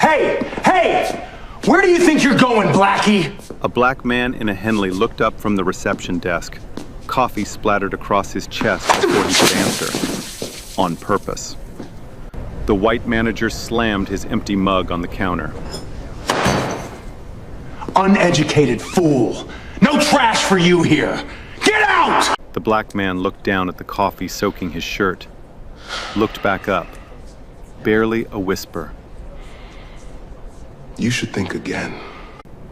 Hey! Hey! Where do you think you're going, Blackie? A black man in a Henley looked up from the reception desk. Coffee splattered across his chest before he could answer. On purpose. The white manager slammed his empty mug on the counter. Uneducated fool! No trash for you here! Get out! The black man looked down at the coffee soaking his shirt. Looked back up. Barely a whisper. You should think again.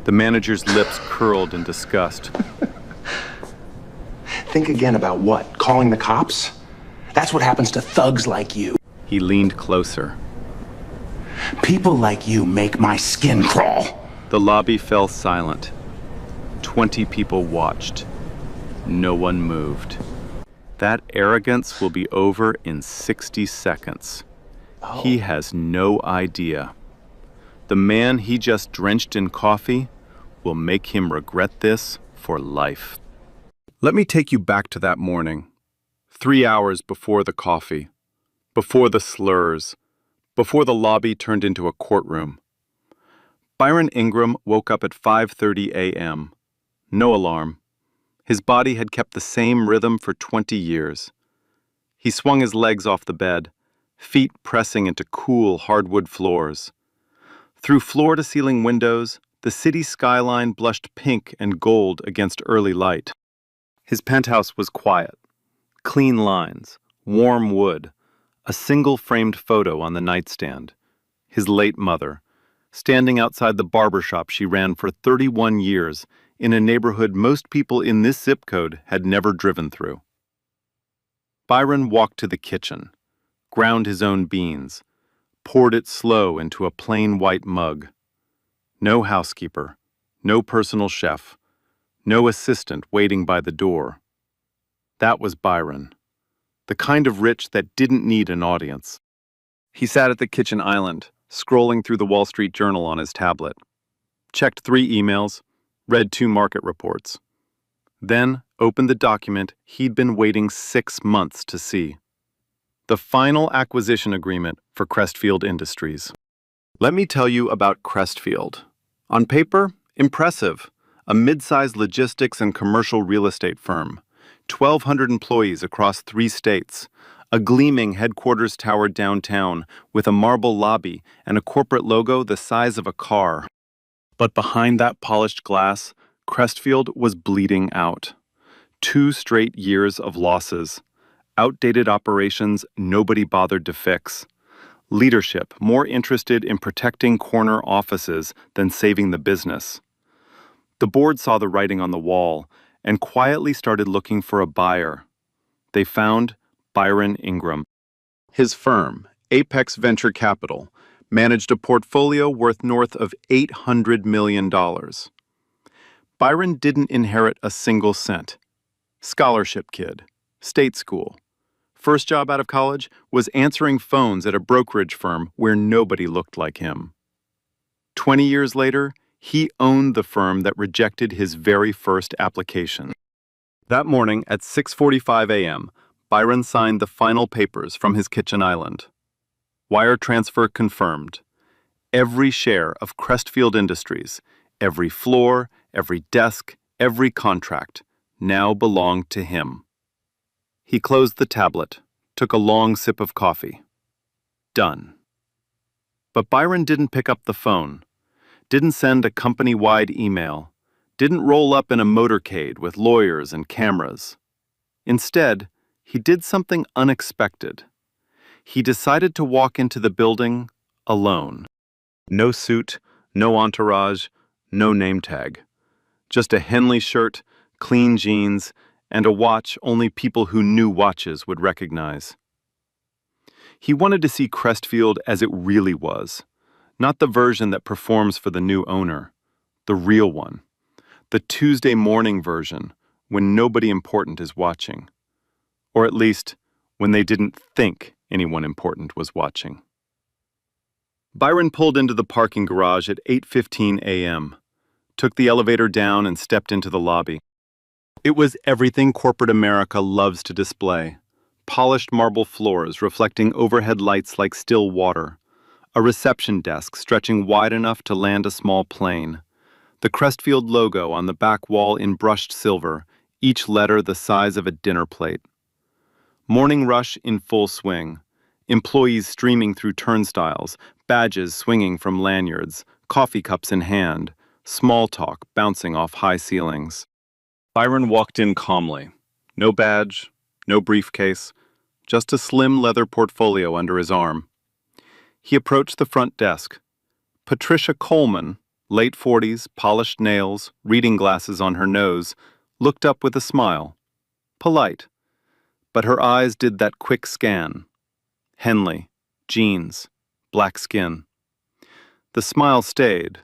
The manager's lips curled in disgust. Think again about what? Calling the cops? That's what happens to thugs like you. He leaned closer. People like you make my skin crawl. The lobby fell silent. 20 people watched. No one moved. That arrogance will be over in 60 seconds. Oh. He has no idea. The man he just drenched in coffee will make him regret this for life. Let me take you back to that morning. 3 hours before the coffee, before the slurs, before the lobby turned into a courtroom. Byron Ingram woke up at 5:30 a.m. No alarm. His body had kept the same rhythm for 20 years. He swung his legs off the bed, feet pressing into cool hardwood floors. Through floor-to-ceiling windows, the city skyline blushed pink and gold against early light. His penthouse was quiet. Clean lines, warm wood, a single framed photo on the nightstand. His late mother, standing outside the barber shop she ran for 31 years in a neighborhood most people in this zip code had never driven through. Byron walked to the kitchen, ground his own beans, poured it slow into a plain white mug. No housekeeper, no personal chef, no assistant waiting by the door. That was Byron, the kind of rich that didn't need an audience. He sat at the kitchen island, scrolling through the Wall Street Journal on his tablet. Checked 3 emails, read 2 market reports. Then opened the document he'd been waiting 6 months to see. The final acquisition agreement for Crestfield Industries. Let me tell you about Crestfield. On paper, impressive. A mid-sized logistics and commercial real estate firm. 1,200 employees across 3 states. A gleaming headquarters tower downtown with a marble lobby and a corporate logo the size of a car. But behind that polished glass, Crestfield was bleeding out. 2 straight years of losses. Outdated operations nobody bothered to fix. Leadership more interested in protecting corner offices than saving the business. The board saw the writing on the wall and quietly started looking for a buyer. They found Byron Ingram. His firm, Apex Venture Capital, managed a portfolio worth north of $800 million. Byron didn't inherit a single cent. Scholarship kid, state school. First job out of college was answering phones at a brokerage firm where nobody looked like him. 20 years later, he owned the firm that rejected his very first application. That morning at 6:45 a.m., Byron signed the final papers from his kitchen island. Wire transfer confirmed. Every share of Crestfield Industries, every floor, every desk, every contract, now belonged to him. He closed the tablet, took a long sip of coffee. Done. But Byron didn't pick up the phone, didn't send a company-wide email, didn't roll up in a motorcade with lawyers and cameras. Instead, he did something unexpected. He decided to walk into the building alone. No suit, no entourage, no name tag. Just a Henley shirt, clean jeans, and a watch only people who knew watches would recognize. He wanted to see Crestfield as it really was, not the version that performs for the new owner, the real one, the Tuesday morning version when nobody important is watching, or at least when they didn't think anyone important was watching. Byron pulled into the parking garage at 8:15 a.m., took the elevator down and stepped into the lobby. It was everything corporate America loves to display. Polished marble floors reflecting overhead lights like still water. A reception desk stretching wide enough to land a small plane. The Crestfield logo on the back wall in brushed silver, each letter the size of a dinner plate. Morning rush in full swing. Employees streaming through turnstiles, badges swinging from lanyards, coffee cups in hand, small talk bouncing off high ceilings. Byron walked in calmly. No badge, no briefcase, just a slim leather portfolio under his arm. He approached the front desk. Patricia Coleman, late 40s, polished nails, reading glasses on her nose, looked up with a smile. Polite. But her eyes did that quick scan. Henley, jeans, black skin. The smile stayed,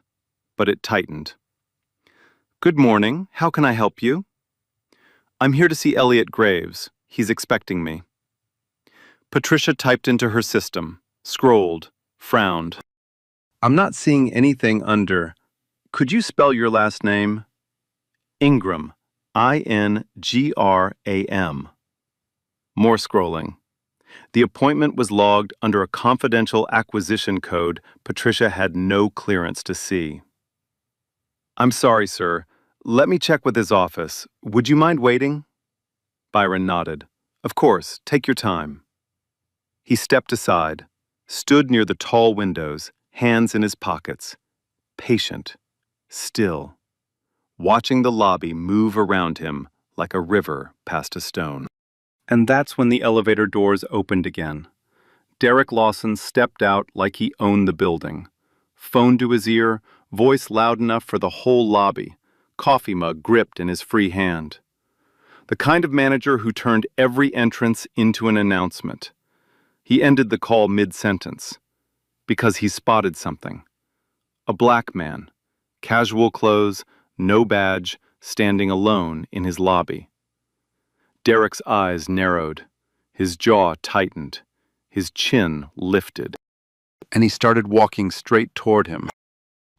but it tightened. "Good morning. How can I help you?" "I'm here to see Elliot Graves. He's expecting me." Patricia typed into her system, scrolled, frowned. "I'm not seeing anything under. Could you spell your last name?" "Ingram. Ingram. More scrolling. The appointment was logged under a confidential acquisition code Patricia had no clearance to see. "I'm sorry, sir. Let me check with his office. Would you mind waiting?" Byron nodded. "Of course, take your time." He stepped aside, stood near the tall windows, hands in his pockets, patient, still, watching the lobby move around him like a river past a stone. And that's when the elevator doors opened again. Derek Lawson stepped out like he owned the building. Phone to his ear, voice loud enough for the whole lobby, coffee mug gripped in his free hand. The kind of manager who turned every entrance into an announcement. He ended the call mid-sentence, because he spotted something. A black man, casual clothes, no badge, standing alone in his lobby. Derek's eyes narrowed, his jaw tightened, his chin lifted, and he started walking straight toward him.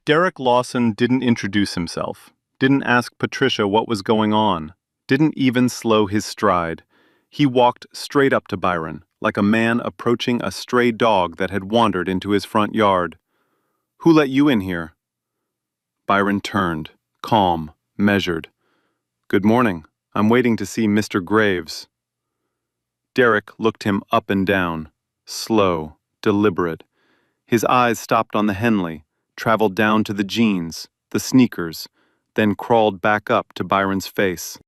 Derek Lawson didn't introduce himself, didn't ask Patricia what was going on, didn't even slow his stride. He walked straight up to Byron, like a man approaching a stray dog that had wandered into his front yard. "Who let you in here?" Byron turned, calm, measured. "Good morning. I'm waiting to see Mr. Graves." Derek looked him up and down, slow, deliberate. His eyes stopped on the Henley, traveled down to the jeans, the sneakers, then crawled back up to Byron's face.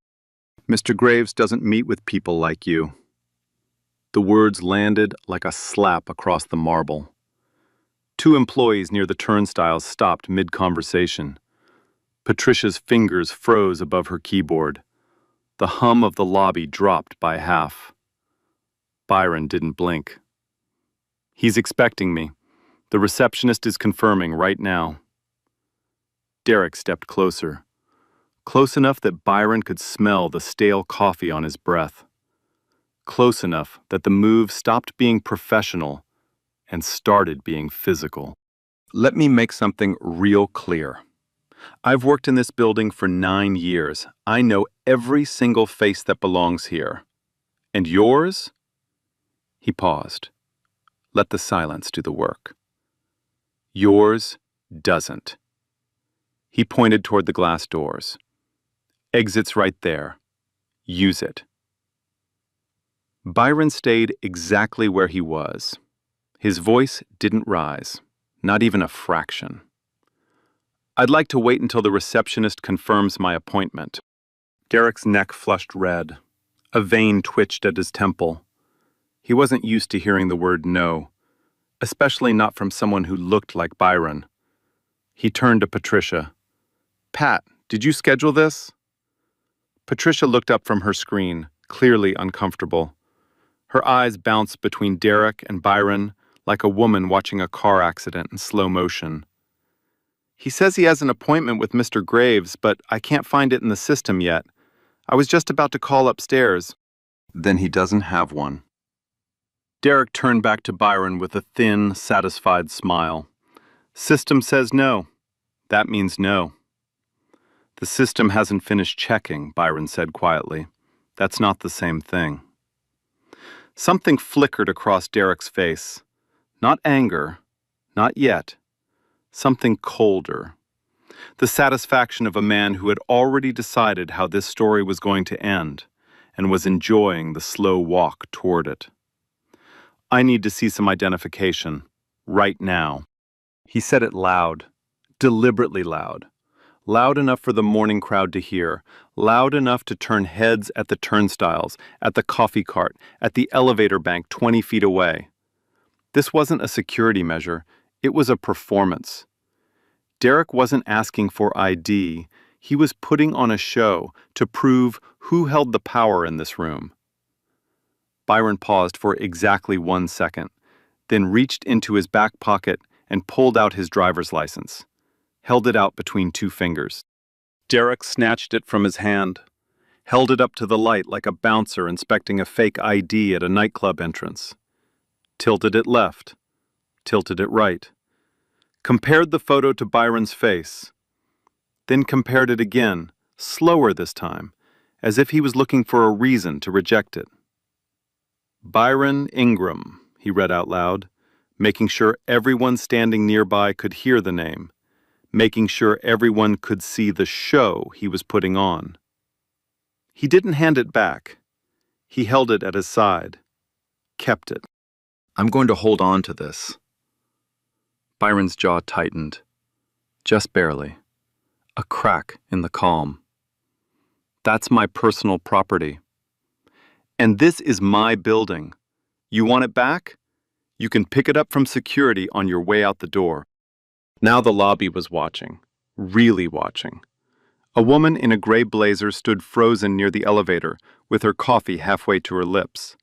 "Mr. Graves doesn't meet with people like you." The words landed like a slap across the marble. Two employees near the turnstiles stopped mid-conversation. Patricia's fingers froze above her keyboard. The hum of the lobby dropped by half. Byron didn't blink. "He's expecting me. The receptionist is confirming right now." Derek stepped closer. Close enough that Byron could smell the stale coffee on his breath. Close enough that the move stopped being professional and started being physical. "Let me make something real clear. I've worked in this building for 9 years. I know every single face that belongs here. And yours?" He paused. Let the silence do the work. "Yours doesn't." He pointed toward the glass doors. "Exit's right there. Use it." Byron stayed exactly where he was. His voice didn't rise, not even a fraction. "I'd like to wait until the receptionist confirms my appointment." Derek's neck flushed red. A vein twitched at his temple. He wasn't used to hearing the word no, especially not from someone who looked like Byron. He turned to Patricia. "Pat, did you schedule this?" Patricia looked up from her screen, clearly uncomfortable. Her eyes bounced between Derek and Byron like a woman watching a car accident in slow motion. "He says he has an appointment with Mr. Graves, but I can't find it in the system yet. I was just about to call upstairs." "Then he doesn't have one." Derek turned back to Byron with a thin, satisfied smile. "System says no. That means no." "The system hasn't finished checking," Byron said quietly. "That's not the same thing." Something flickered across Derek's face. Not anger, Not yet. Something colder. The satisfaction of a man who had already decided how this story was going to end and was enjoying the slow walk toward it. I need to see some identification. Right now. He said it loud. Deliberately loud. Loud enough for the morning crowd to hear, loud enough to turn heads at the turnstiles, at the coffee cart, at the elevator bank 20 feet away. This wasn't a security measure, it was a performance. Derek wasn't asking for ID, he was putting on a show to prove who held the power in this room. Byron paused for exactly 1 second, then reached into his back pocket and pulled out his driver's license. Held it out between 2 fingers. Derek snatched it from his hand, held it up to the light like a bouncer inspecting a fake ID at a nightclub entrance. Tilted it left, tilted it right. Compared the photo to Byron's face. Then compared it again, slower this time, as if he was looking for a reason to reject it. Byron Ingram, he read out loud, making sure everyone standing nearby could hear the name, making sure everyone could see the show he was putting on. He didn't hand it back. He held it at his side, kept it. I'm going to hold on to this. Byron's jaw tightened, just barely. A crack in the calm. That's my personal property. And this is my building. You want it back? You can pick it up from security on your way out the door. Now the lobby was watching, really watching. A woman in a gray blazer stood frozen near the elevator, with her coffee halfway to her lips.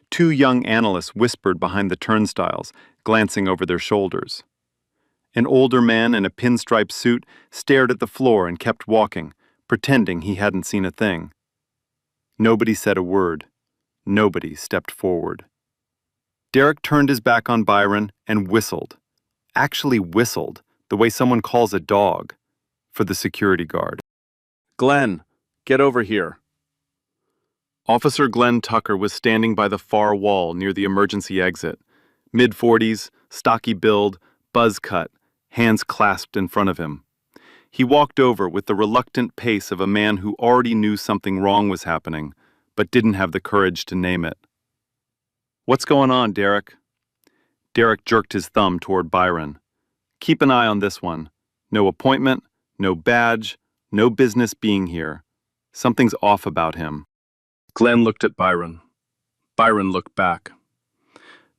2 young analysts whispered behind the turnstiles, glancing over their shoulders. An older man in a pinstripe suit stared at the floor and kept walking, pretending he hadn't seen a thing. Nobody said a word. Nobody stepped forward. Derek turned his back on Byron and whistled. Actually whistled, the way someone calls a dog, for the security guard. Glenn, get over here. Officer Glenn Tucker was standing by the far wall near the emergency exit. Mid-40s, stocky build, buzz cut, hands clasped in front of him. He walked over with the reluctant pace of a man who already knew something wrong was happening, but didn't have the courage to name it. What's going on, Derek? Derek jerked his thumb toward Byron. Keep an eye on this one. No appointment, no badge, no business being here. Something's off about him. Glenn looked at Byron. Byron looked back.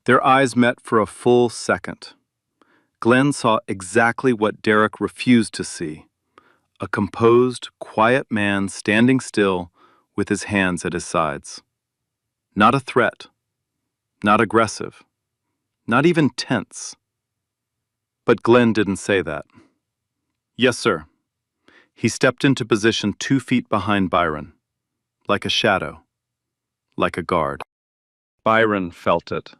Their eyes met for a full second. Glenn saw exactly what Derek refused to see. A composed, quiet man standing still with his hands at his sides. Not a threat. Not aggressive. Not even tense. But Glenn didn't say that. Yes, sir. He stepped into position 2 feet behind Byron, like a shadow, like a guard. Byron felt it,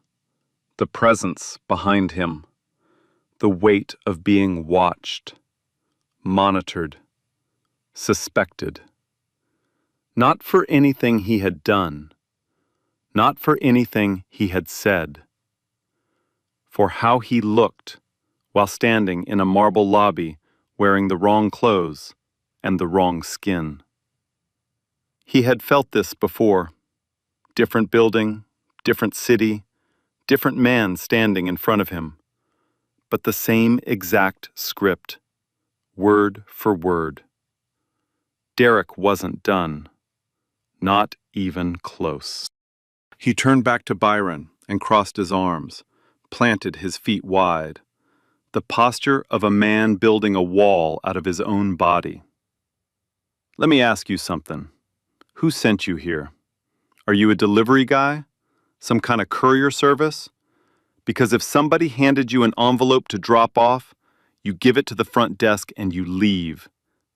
the presence behind him, the weight of being watched, monitored, suspected. Not for anything he had done, not for anything he had said, for how he looked while standing in a marble lobby wearing the wrong clothes and the wrong skin. He had felt this before. Different building, different city, different man standing in front of him, but the same exact script, word for word. Derek wasn't done. Not even close. He turned back to Byron and crossed his arms, planted his feet wide. The posture of a man building a wall out of his own body. Let me ask you something. Who sent you here? Are you a delivery guy? Some kind of courier service? Because if somebody handed you an envelope to drop off, you give it to the front desk and you leave.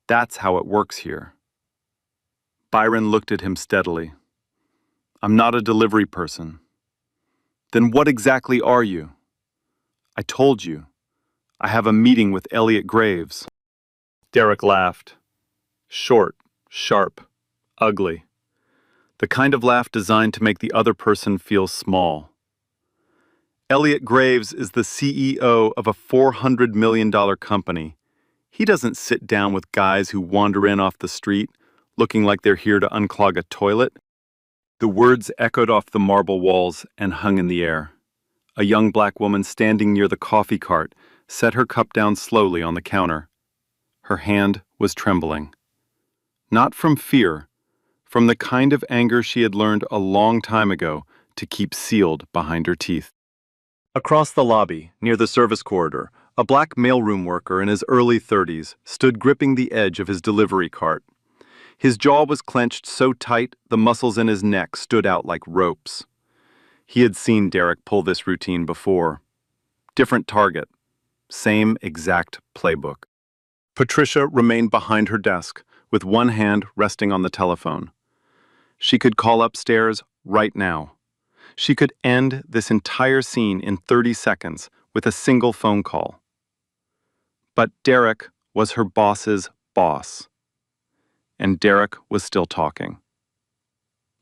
That's how it works here. Byron looked at him steadily. I'm not a delivery person. Then what exactly are you? I told you. I have a meeting with Elliot Graves. Derek laughed. Short, sharp, ugly. The kind of laugh designed to make the other person feel small. Elliot Graves is the CEO of a $400 million company. He doesn't sit down with guys who wander in off the street, looking like they're here to unclog a toilet. The words echoed off the marble walls and hung in the air. A young black woman standing near the coffee cart set her cup down slowly on the counter. Her hand was trembling. Not from fear, from the kind of anger she had learned a long time ago to keep sealed behind her teeth. Across the lobby, near the service corridor, a black mailroom worker in his early 30s stood gripping the edge of his delivery cart. His jaw was clenched so tight the muscles in his neck stood out like ropes. He had seen Derek pull this routine before. Different target, same exact playbook. Patricia remained behind her desk, with one hand resting on the telephone. She could call upstairs right now. She could end this entire scene in 30 seconds with a single phone call. But Derek was her boss's boss. And Derek was still talking.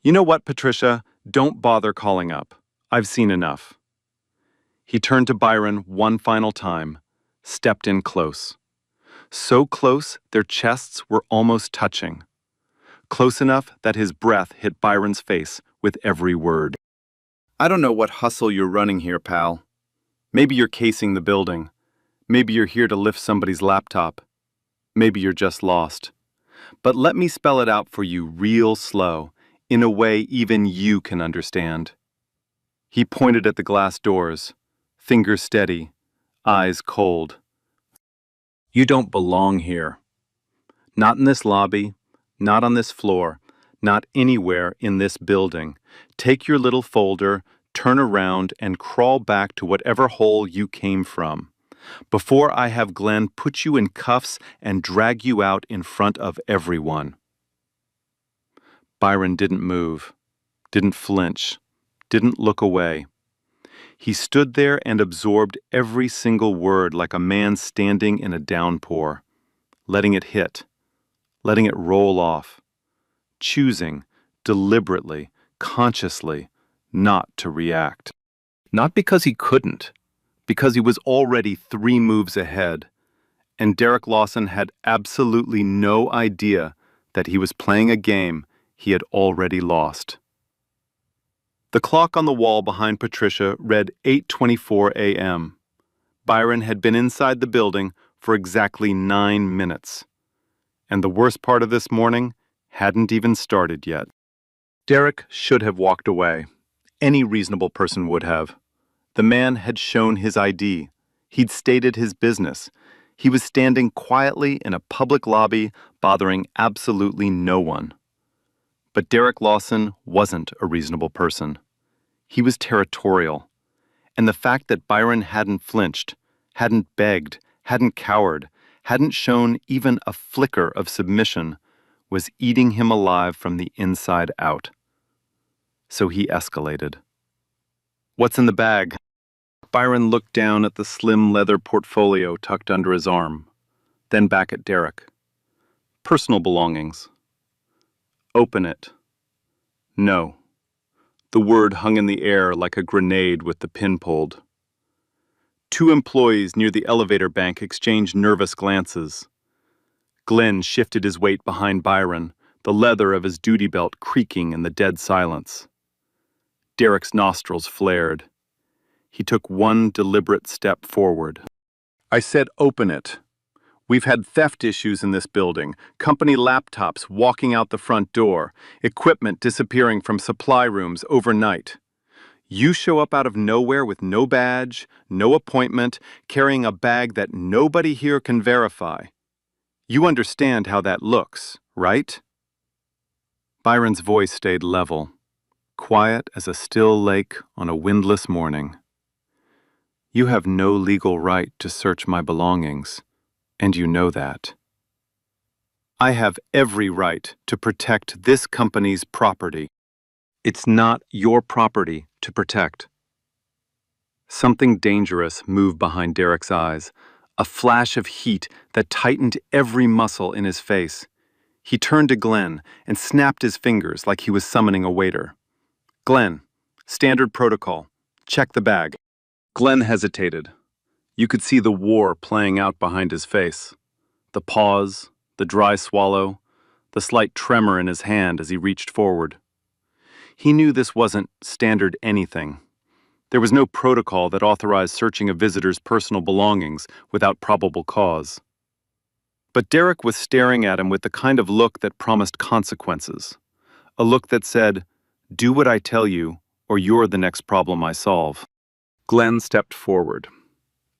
"You know what, Patricia? Don't bother calling up. I've seen enough." He turned to Byron one final time, stepped in close. So close their chests were almost touching. Close enough that his breath hit Byron's face with every word. "I don't know what hustle you're running here, pal. Maybe you're casing the building. Maybe you're here to lift somebody's laptop. Maybe you're just lost. But let me spell it out for you real slow, in a way even you can understand." He pointed at the glass doors, fingers steady, eyes cold. "You don't belong here. Not in this lobby, not on this floor, not anywhere in this building. Take your little folder, turn around, and crawl back to whatever hole you came from, before I have Glenn put you in cuffs and drag you out in front of everyone." Byron didn't move, didn't flinch, didn't look away. He stood there and absorbed every single word like a man standing in a downpour, letting it hit, letting it roll off, choosing, deliberately, consciously, not to react. Not because he couldn't, because he was already 3 moves ahead, and Derek Lawson had absolutely no idea that he was playing a game he had already lost. The clock on the wall behind Patricia read 8:24 a.m. Byron had been inside the building for exactly 9 minutes. And the worst part of this morning hadn't even started yet. Derek should have walked away. Any reasonable person would have. The man had shown his ID. He'd stated his business. He was standing quietly in a public lobby, bothering absolutely no one. But Derek Lawson wasn't a reasonable person. He was territorial. And the fact that Byron hadn't flinched, hadn't begged, hadn't cowered, hadn't shown even a flicker of submission was eating him alive from the inside out. So he escalated. "What's in the bag?" Byron looked down at the slim leather portfolio tucked under his arm, then back at Derek. "Personal belongings." "Open it." "No." The word hung in the air like a grenade with the pin pulled. 2 employees near the elevator bank exchanged nervous glances. Glenn shifted his weight behind Byron, the leather of his duty belt creaking in the dead silence. Derek's nostrils flared. He took one deliberate step forward. "I said open it. We've had theft issues in this building, company laptops walking out the front door, equipment disappearing from supply rooms overnight. You show up out of nowhere with no badge, no appointment, carrying a bag that nobody here can verify. You understand how that looks, right?" Byron's voice stayed level, quiet as a still lake on a windless morning. "You have no legal right to search my belongings, and you know that. I have every right to protect this company's property. It's not your property to protect." Something dangerous moved behind Derek's eyes, a flash of heat that tightened every muscle in his face. He turned to Glenn and snapped his fingers like he was summoning a waiter. "Glenn, standard protocol. Check the bag." Glenn hesitated. You could see the war playing out behind his face. The pause, the dry swallow, the slight tremor in his hand as he reached forward. He knew this wasn't standard anything. There was no protocol that authorized searching a visitor's personal belongings without probable cause. But Derek was staring at him with the kind of look that promised consequences. A look that said, "Do what I tell you, or you're the next problem I solve." Glenn stepped forward.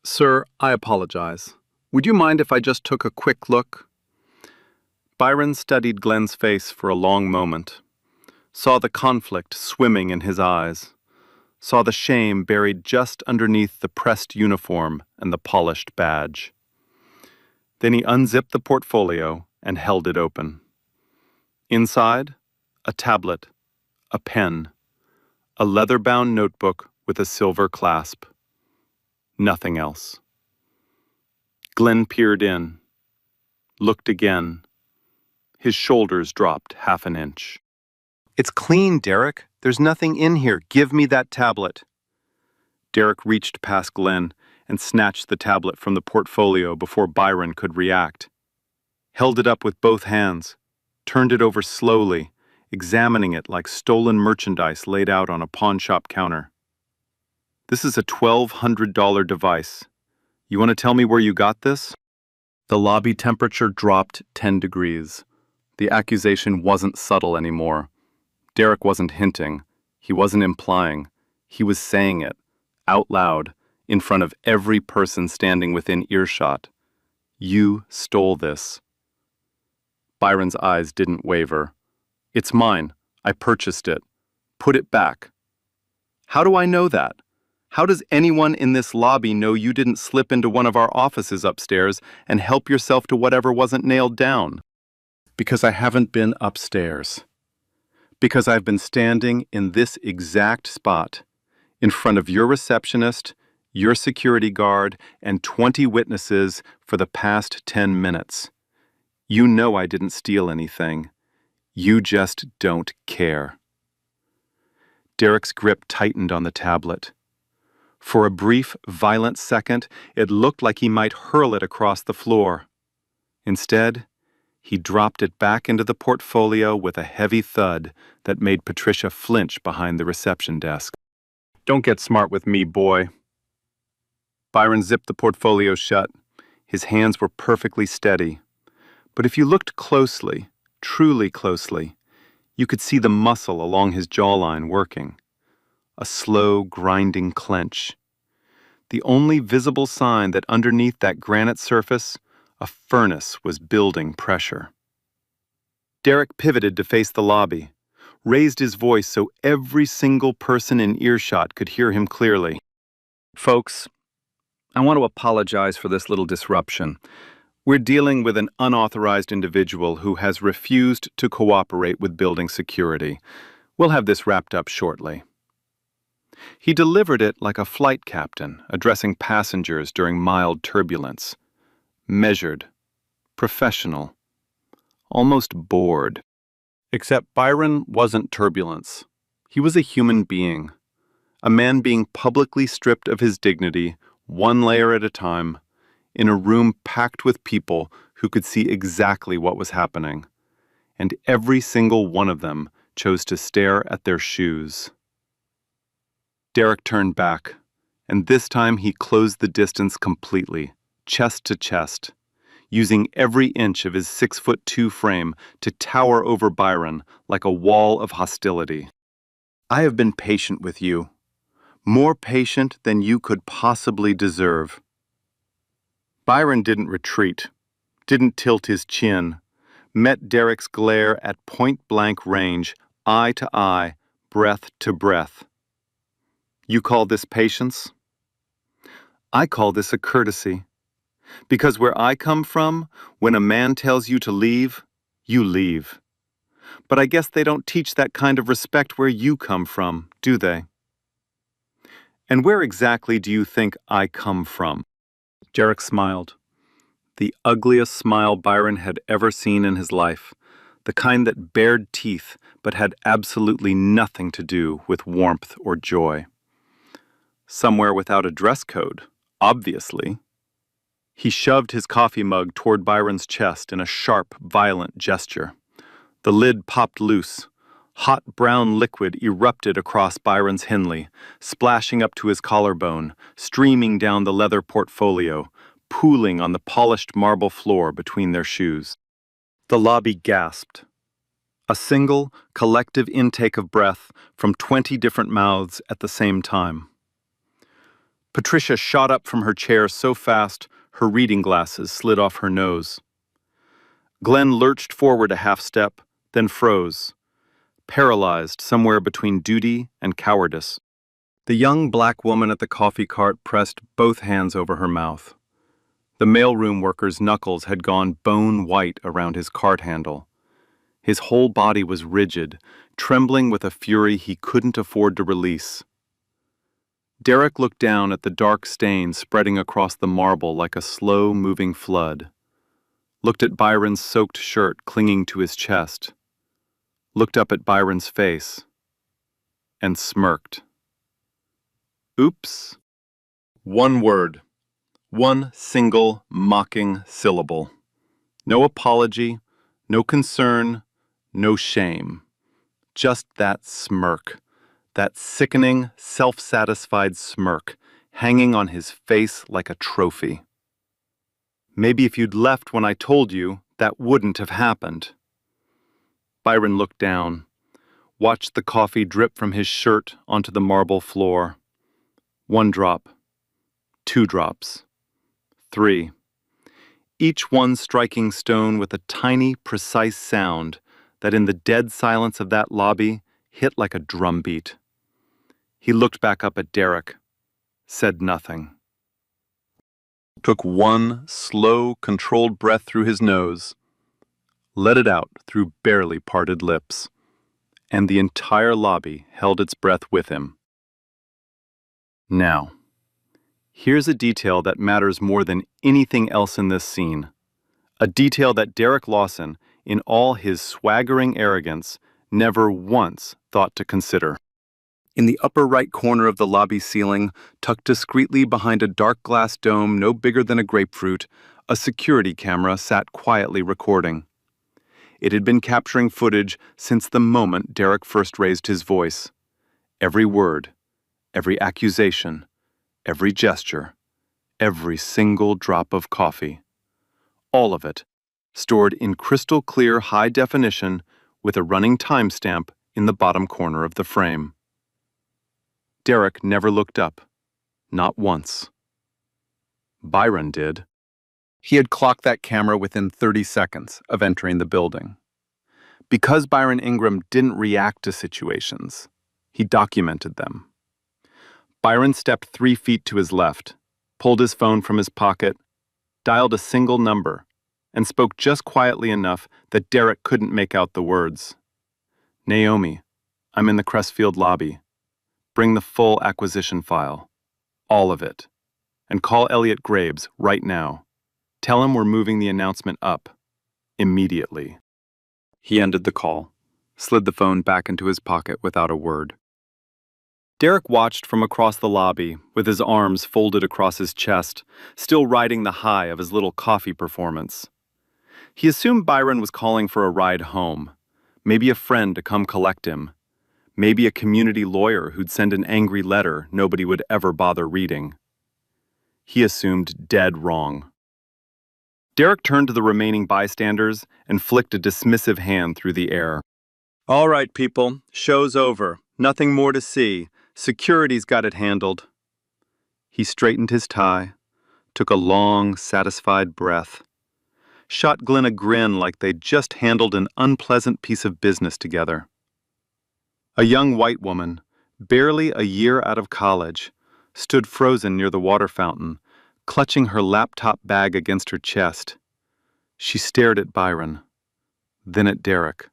"Sir, I apologize. Would you mind if I just took a quick look?" Byron studied Glenn's face for a long moment, saw the conflict swimming in his eyes, saw the shame buried just underneath the pressed uniform and the polished badge. Then he unzipped the portfolio and held it open. Inside, a tablet, a pen, a leather-bound notebook with a silver clasp. Nothing else. Glenn peered in, looked again. His shoulders dropped half an inch. "It's clean, Derek. There's nothing in here. Give me that tablet." Derek reached past Glenn and snatched the tablet from the portfolio before Byron could react. Held it up with both hands, turned it over slowly, examining it like stolen merchandise laid out on a pawn shop counter. "This is a $1,200 device. You want to tell me where you got this?" The lobby temperature dropped 10 degrees. The accusation wasn't subtle anymore. Derek wasn't hinting. He wasn't implying. He was saying it, out loud, in front of every person standing within earshot. "You stole this." Byron's eyes didn't waver. "It's mine. I purchased it. Put it back." "How do I know that? How does anyone in this lobby know you didn't slip into one of our offices upstairs and help yourself to whatever wasn't nailed down?" "Because I haven't been upstairs. Because I've been standing in this exact spot, in front of your receptionist, your security guard, and 20 witnesses for the past 10 minutes. You know I didn't steal anything. You just don't care." Derek's grip tightened on the tablet. For a brief, violent second, it looked like he might hurl it across the floor. Instead, he dropped it back into the portfolio with a heavy thud that made Patricia flinch behind the reception desk. "Don't get smart with me, boy." Byron zipped the portfolio shut. His hands were perfectly steady. But if you looked closely, truly closely, you could see the muscle along his jawline working. A slow, grinding clench. The only visible sign that underneath that granite surface, a furnace was building pressure. Derek pivoted to face the lobby, raised his voice so every single person in earshot could hear him clearly. "Folks, I want to apologize for this little disruption. We're dealing with an unauthorized individual who has refused to cooperate with building security. We'll have this wrapped up shortly." He delivered it like a flight captain addressing passengers during mild turbulence. Measured, professional, almost bored. Except Byron wasn't turbulence. He was a human being. A man being publicly stripped of his dignity, one layer at a time, in a room packed with people who could see exactly what was happening. And every single one of them chose to stare at their shoes. Derek turned back, and this time he closed the distance completely, chest to chest, using every inch of his 6'2" frame to tower over Byron like a wall of hostility. "I have been patient with you, more patient than you could possibly deserve." Byron didn't retreat, didn't tilt his chin, met Derek's glare at point-blank range, eye to eye, breath to breath. "You call this patience? I call this a courtesy. Because where I come from, when a man tells you to leave, you leave. But I guess they don't teach that kind of respect where you come from, do they?" "And where exactly do you think I come from?" Derek smiled. The ugliest smile Byron had ever seen in his life. The kind that bared teeth but had absolutely nothing to do with warmth or joy. Somewhere without a dress code, obviously. He shoved his coffee mug toward Byron's chest in a sharp, violent gesture. The lid popped loose. Hot brown liquid erupted across Byron's Henley, splashing up to his collarbone, streaming down the leather portfolio, pooling on the polished marble floor between their shoes. The lobby gasped. A single, collective intake of breath from 20 different mouths at the same time. Patricia shot up from her chair so fast her reading glasses slid off her nose. Glenn lurched forward a half step, then froze, paralyzed somewhere between duty and cowardice. The young black woman at the coffee cart pressed both hands over her mouth. The mailroom worker's knuckles had gone bone white around his cart handle. His whole body was rigid, trembling with a fury he couldn't afford to release. Derek looked down at the dark stain spreading across the marble like a slow-moving flood. Looked at Byron's soaked shirt clinging to his chest. Looked up at Byron's face. And smirked. Oops. One word. One single, mocking syllable. No apology, no concern, no shame. Just that smirk. That sickening, self-satisfied smirk, hanging on his face like a trophy. Maybe if you'd left when I told you, that wouldn't have happened. Byron looked down, watched the coffee drip from his shirt onto the marble floor. 1 drop, 2 drops, 3. Each one striking stone with a tiny, precise sound that in the dead silence of that lobby hit like a drumbeat. He looked back up at Derek, said nothing. Took one slow, controlled breath through his nose, let it out through barely parted lips, and the entire lobby held its breath with him. Now, here's a detail that matters more than anything else in this scene. A detail that Derek Lawson, in all his swaggering arrogance, never once thought to consider. In the upper right corner of the lobby ceiling, tucked discreetly behind a dark glass dome no bigger than a grapefruit, a security camera sat quietly recording. It had been capturing footage since the moment Derek first raised his voice. Every word, every accusation, every gesture, every single drop of coffee. All of it, stored in crystal clear high definition with a running timestamp in the bottom corner of the frame. Derek never looked up, not once. Byron did. He had clocked that camera within 30 seconds of entering the building. Because Byron Ingram didn't react to situations, he documented them. Byron stepped 3 feet to his left, pulled his phone from his pocket, dialed a single number, and spoke just quietly enough that Derek couldn't make out the words. Naomi, I'm in the Crestfield lobby. Bring the full acquisition file. All of it. And call Elliot Graves right now. Tell him we're moving the announcement up. Immediately. He ended the call, slid the phone back into his pocket without a word. Derek watched from across the lobby, with his arms folded across his chest, still riding the high of his little coffee performance. He assumed Byron was calling for a ride home, maybe a friend to come collect him, maybe a community lawyer who'd send an angry letter nobody would ever bother reading. He assumed dead wrong. Derek turned to the remaining bystanders and flicked a dismissive hand through the air. All right, people, show's over. Nothing more to see. Security's got it handled. He straightened his tie, took a long, satisfied breath, shot Glenn a grin like they'd just handled an unpleasant piece of business together. A young white woman, barely a year out of college, stood frozen near the water fountain, clutching her laptop bag against her chest. She stared at Byron, then at Derek,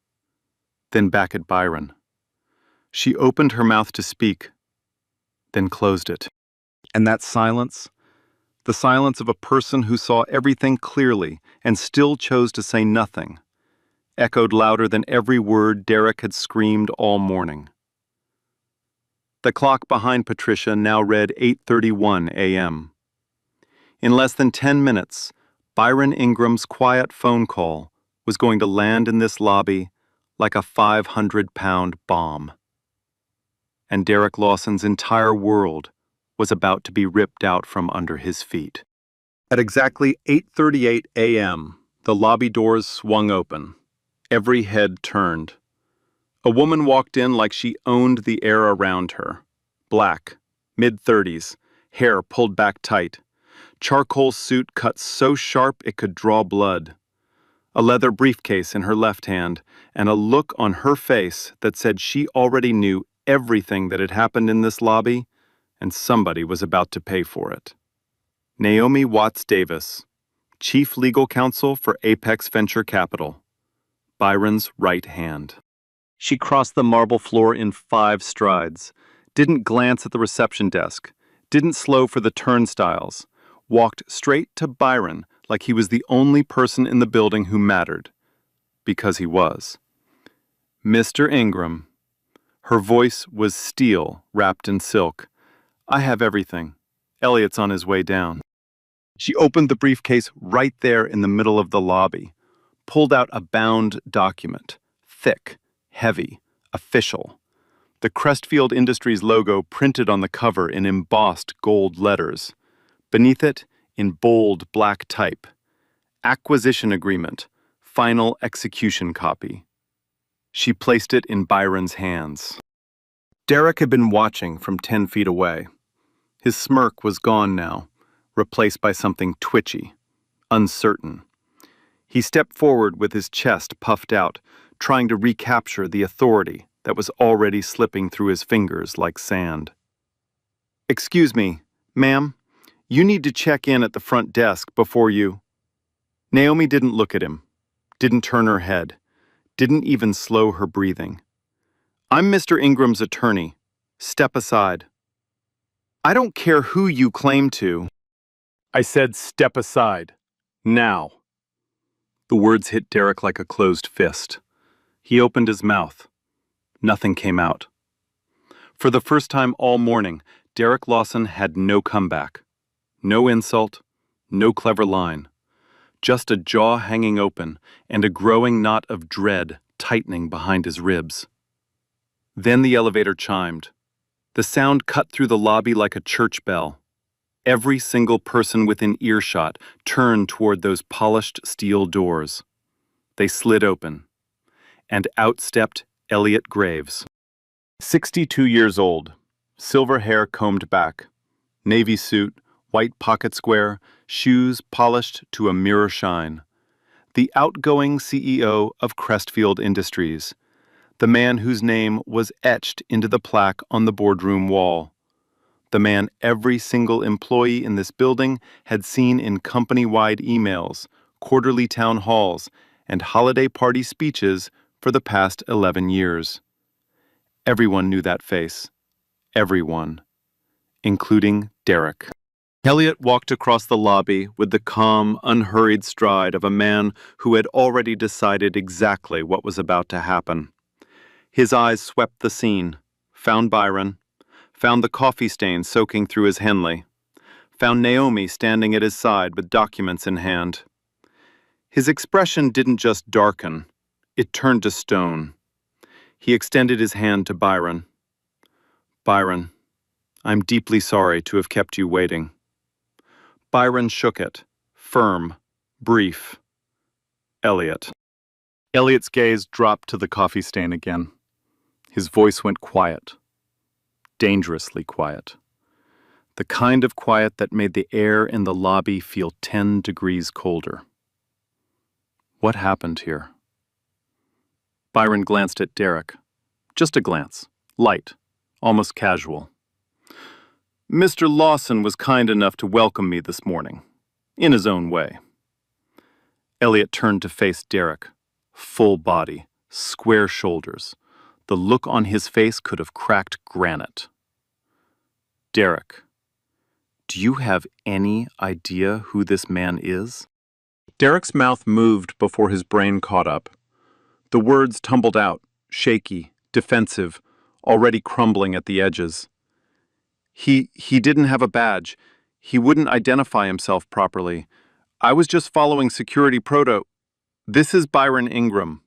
then back at Byron. She opened her mouth to speak, then closed it. And that silence, the silence of a person who saw everything clearly and still chose to say nothing, echoed louder than every word Derek had screamed all morning. The clock behind Patricia now read 8:31 a.m. In less than 10 minutes, Byron Ingram's quiet phone call was going to land in this lobby like a 500-pound bomb. And Derek Lawson's entire world was about to be ripped out from under his feet. At exactly 8:38 a.m., the lobby doors swung open. Every head turned. A woman walked in like she owned the air around her. Black, mid-30s, hair pulled back tight. Charcoal suit cut so sharp it could draw blood. A leather briefcase in her left hand, and a look on her face that said she already knew everything that had happened in this lobby, and somebody was about to pay for it. Naomi Watts Davis, Chief Legal Counsel for Apex Venture Capital, Byron's right hand. She crossed the marble floor in 5 strides, didn't glance at the reception desk, didn't slow for the turnstiles, walked straight to Byron like he was the only person in the building who mattered, because he was. Mr. Ingram. Her voice was steel wrapped in silk. I have everything. Elliot's on his way down. She opened the briefcase right there in the middle of the lobby, pulled out a bound document, thick, heavy, official. The Crestfield Industries logo printed on the cover in embossed gold letters. Beneath it, in bold black type, Acquisition Agreement, Final Execution Copy. She placed it in Byron's hands. Derek had been watching from 10 feet away. His smirk was gone now, replaced by something twitchy, uncertain. He stepped forward with his chest puffed out, trying to recapture the authority that was already slipping through his fingers like sand. Excuse me, ma'am, you need to check in at the front desk before you... Naomi didn't look at him, didn't turn her head, didn't even slow her breathing. I'm Mr. Ingram's attorney. Step aside. I don't care who you claim to. I said step aside. Now. The words hit Derek like a closed fist. He opened his mouth. Nothing came out. For the first time all morning, Derek Lawson had no comeback. No insult, no clever line. Just a jaw hanging open and a growing knot of dread tightening behind his ribs. Then the elevator chimed. The sound cut through the lobby like a church bell. Every single person within earshot turned toward those polished steel doors. They slid open, and out stepped Elliot Graves. 62 years old, silver hair combed back, navy suit, white pocket square, shoes polished to a mirror shine. The outgoing CEO of Crestfield Industries, the man whose name was etched into the plaque on the boardroom wall. The man every single employee in this building had seen in company-wide emails, quarterly town halls, and holiday party speeches for the past 11 years. Everyone knew that face. Everyone. Including Derek. Elliot walked across the lobby with the calm, unhurried stride of a man who had already decided exactly what was about to happen. His eyes swept the scene, found Byron, found the coffee stain soaking through his Henley, found Naomi standing at his side with documents in hand. His expression didn't just darken, it turned to stone. He extended his hand to Byron. Byron, I'm deeply sorry to have kept you waiting. Byron shook it, firm, brief. Elliot. Elliot's gaze dropped to the coffee stain again. His voice went quiet. Dangerously quiet. The kind of quiet that made the air in the lobby feel 10 degrees colder. What happened here? Byron glanced at Derek. Just a glance. Light. Almost casual. Mr. Lawson was kind enough to welcome me this morning. In his own way. Elliot turned to face Derek. Full body. Square shoulders. The look on his face could have cracked granite. Derek, do you have any idea who this man is? Derek's mouth moved before his brain caught up. The words tumbled out, shaky, defensive, already crumbling at the edges. He didn't have a badge. He wouldn't identify himself properly. I was just following security proto. This is Byron Ingram.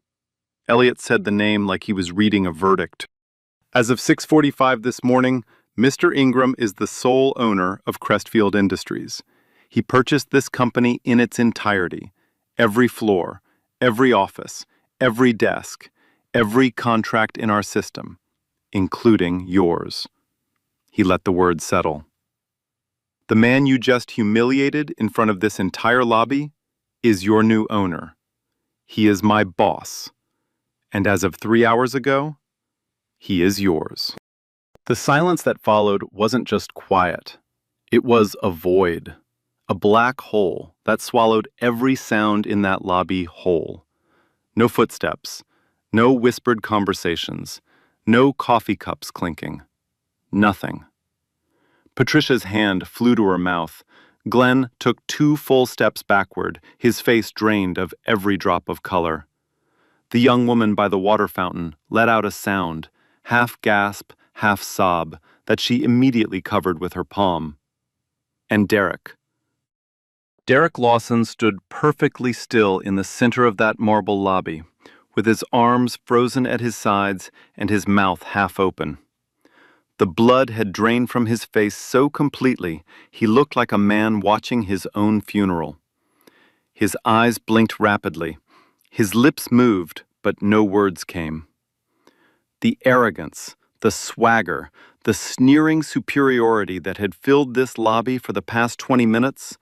Elliot said the name like he was reading a verdict. As of 6:45 this morning, Mr. Ingram is the sole owner of Crestfield Industries. He purchased this company in its entirety. Every floor, every office, every desk, every contract in our system, including yours. He let the words settle. The man you just humiliated in front of this entire lobby is your new owner. He is my boss. And as of 3 hours ago, he is yours. The silence that followed wasn't just quiet. It was a void, a black hole that swallowed every sound in that lobby whole. No footsteps, no whispered conversations, no coffee cups clinking. Nothing. Patricia's hand flew to her mouth. Glenn took 2 full steps backward, his face drained of every drop of color. The young woman by the water fountain let out a sound, half gasp, half sob, that she immediately covered with her palm. And Derek. Derek Lawson stood perfectly still in the center of that marble lobby, with his arms frozen at his sides and his mouth half open. The blood had drained from his face so completely, he looked like a man watching his own funeral. His eyes blinked rapidly. His lips moved, but no words came. The arrogance, the swagger, the sneering superiority that had filled this lobby for the past 20 minutes,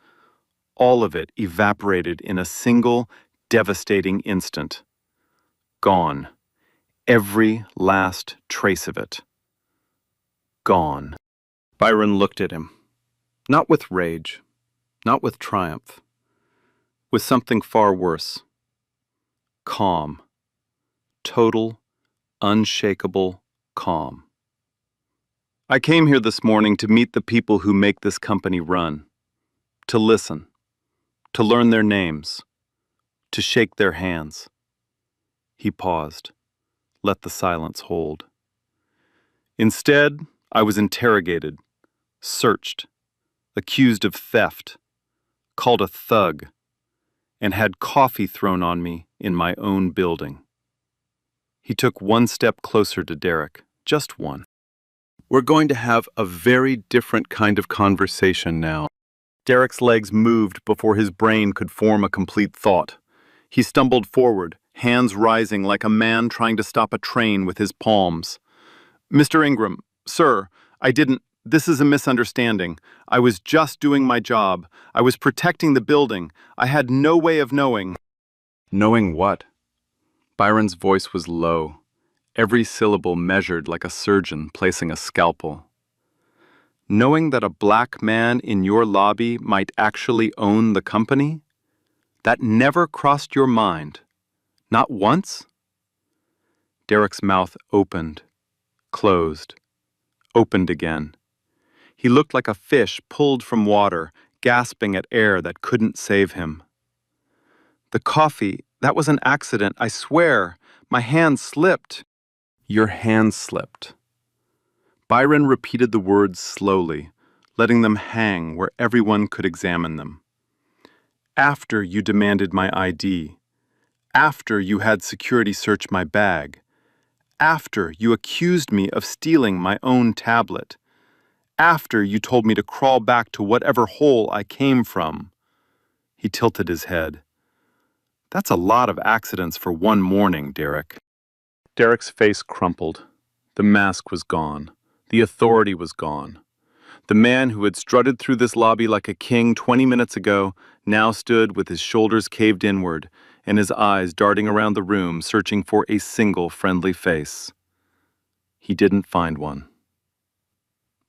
all of it evaporated in a single, devastating instant. Gone. Every last trace of it. Gone. Byron looked at him. Not with rage, not with triumph, with something far worse. Calm. Total, unshakable calm. I came here this morning to meet the people who make this company run, to listen, to learn their names, to shake their hands. He paused, let the silence hold. Instead, I was interrogated, searched, accused of theft, called a thug, and had coffee thrown on me in my own building. He took 1 step closer to Derek, just one. We're going to have a very different kind of conversation now. Derek's legs moved before his brain could form a complete thought. He stumbled forward, hands rising like a man trying to stop a train with his palms. Mr. Ingram, sir, this is a misunderstanding. I was just doing my job. I was protecting the building. I had no way of knowing. Knowing what? Byron's voice was low, every syllable measured like a surgeon placing a scalpel. Knowing that a black man in your lobby might actually own the company? That never crossed your mind? Not once? Derek's mouth opened, closed, opened again. He looked like a fish pulled from water, gasping at air that couldn't save him. The coffee, that was an accident, I swear. My hand slipped. Your hand slipped. Byron repeated the words slowly, letting them hang where everyone could examine them. After you demanded my ID. After you had security search my bag. After you accused me of stealing my own tablet. After you told me to crawl back to whatever hole I came from. He tilted his head. That's a lot of accidents for one morning, Derek. Derek's face crumpled. The mask was gone. The authority was gone. The man who had strutted through this lobby like a king 20 minutes ago now stood with his shoulders caved inward and his eyes darting around the room searching for a single friendly face. He didn't find one.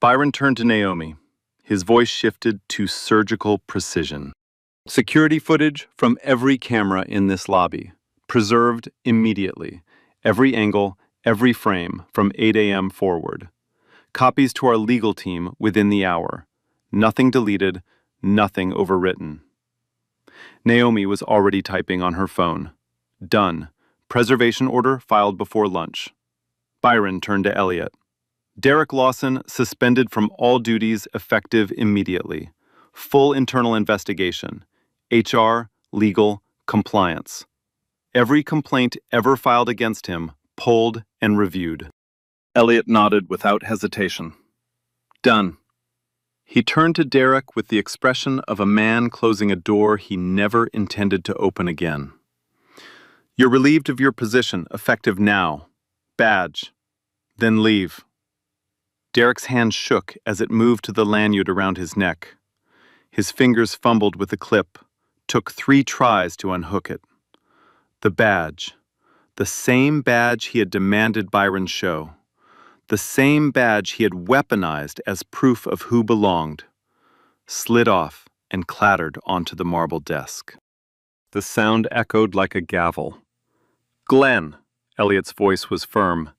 Byron turned to Naomi. His voice shifted to surgical precision. Security footage from every camera in this lobby, preserved immediately. Every angle, every frame, from 8 a.m. forward. Copies to our legal team within the hour. Nothing deleted, nothing overwritten. Naomi was already typing on her phone. Done. Preservation order filed before lunch. Byron turned to Elliot. Derek Lawson suspended from all duties effective immediately. Full internal investigation. HR, legal, compliance. Every complaint ever filed against him pulled and reviewed. Elliot nodded without hesitation. Done. He turned to Derek with the expression of a man closing a door he never intended to open again. You're relieved of your position, effective now. Badge. Then leave. Derek's hand shook as it moved to the lanyard around his neck. His fingers fumbled with the clip, took 3 tries to unhook it. The badge. The same badge he had demanded Byron show. The same badge he had weaponized as proof of who belonged. Slid off and clattered onto the marble desk. The sound echoed like a gavel. Glenn, Elliot's voice was firm.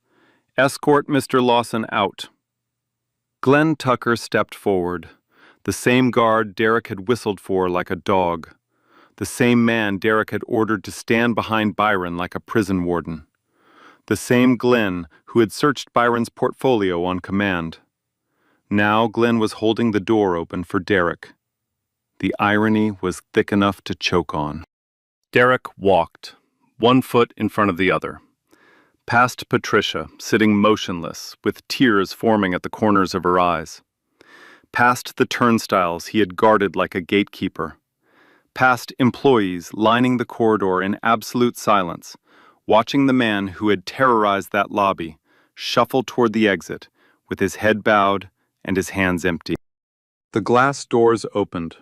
Escort Mr. Lawson out. Glenn Tucker stepped forward. The same guard Derek had whistled for like a dog. The same man Derek had ordered to stand behind Byron like a prison warden. The same Glenn who had searched Byron's portfolio on command. Now Glenn was holding the door open for Derek. The irony was thick enough to choke on. Derek walked, 1 foot in front of the other. Past Patricia, sitting motionless, with tears forming at the corners of her eyes. Past the turnstiles he had guarded like a gatekeeper. Past employees lining the corridor in absolute silence, watching the man who had terrorized that lobby shuffle toward the exit with his head bowed and his hands empty. The glass doors opened.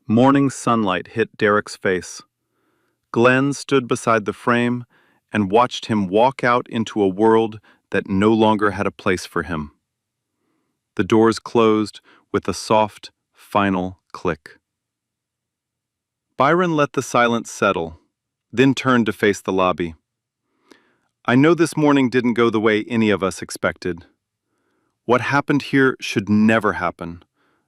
Morning sunlight hit Derek's face. Glenn stood beside the frame and watched him walk out into a world that no longer had a place for him. The doors closed with a soft, final click. Byron let the silence settle, then turned to face the lobby. I know this morning didn't go the way any of us expected. What happened here should never happen.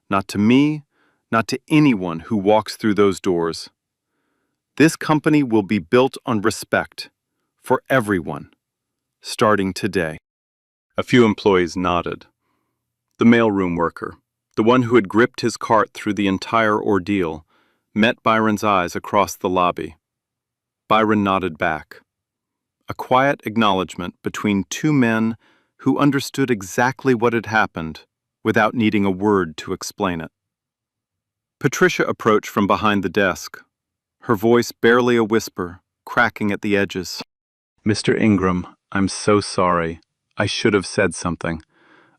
Not to me, not to anyone who walks through those doors. This company will be built on respect for everyone, starting today. A few employees nodded. The mailroom worker, the one who had gripped his cart through the entire ordeal, met Byron's eyes across the lobby. Byron nodded back. A quiet acknowledgement between 2 men who understood exactly what had happened without needing a word to explain it. Patricia approached from behind the desk, her voice barely a whisper, cracking at the edges. Mr. Ingram, I'm so sorry. I should have said something.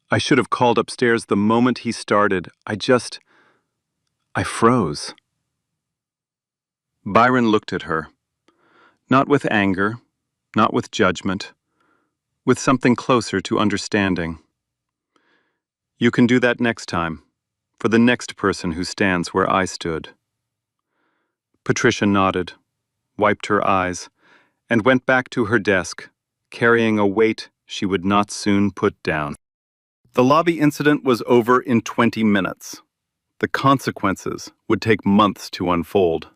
I should have called upstairs the moment he started. I froze. Byron looked at her. Not with anger, not with judgment, with something closer to understanding. You can do that next time, for the next person who stands where I stood. Patricia nodded, wiped her eyes, and went back to her desk, carrying a weight she would not soon put down. The lobby incident was over in 20 minutes. The consequences would take months to unfold.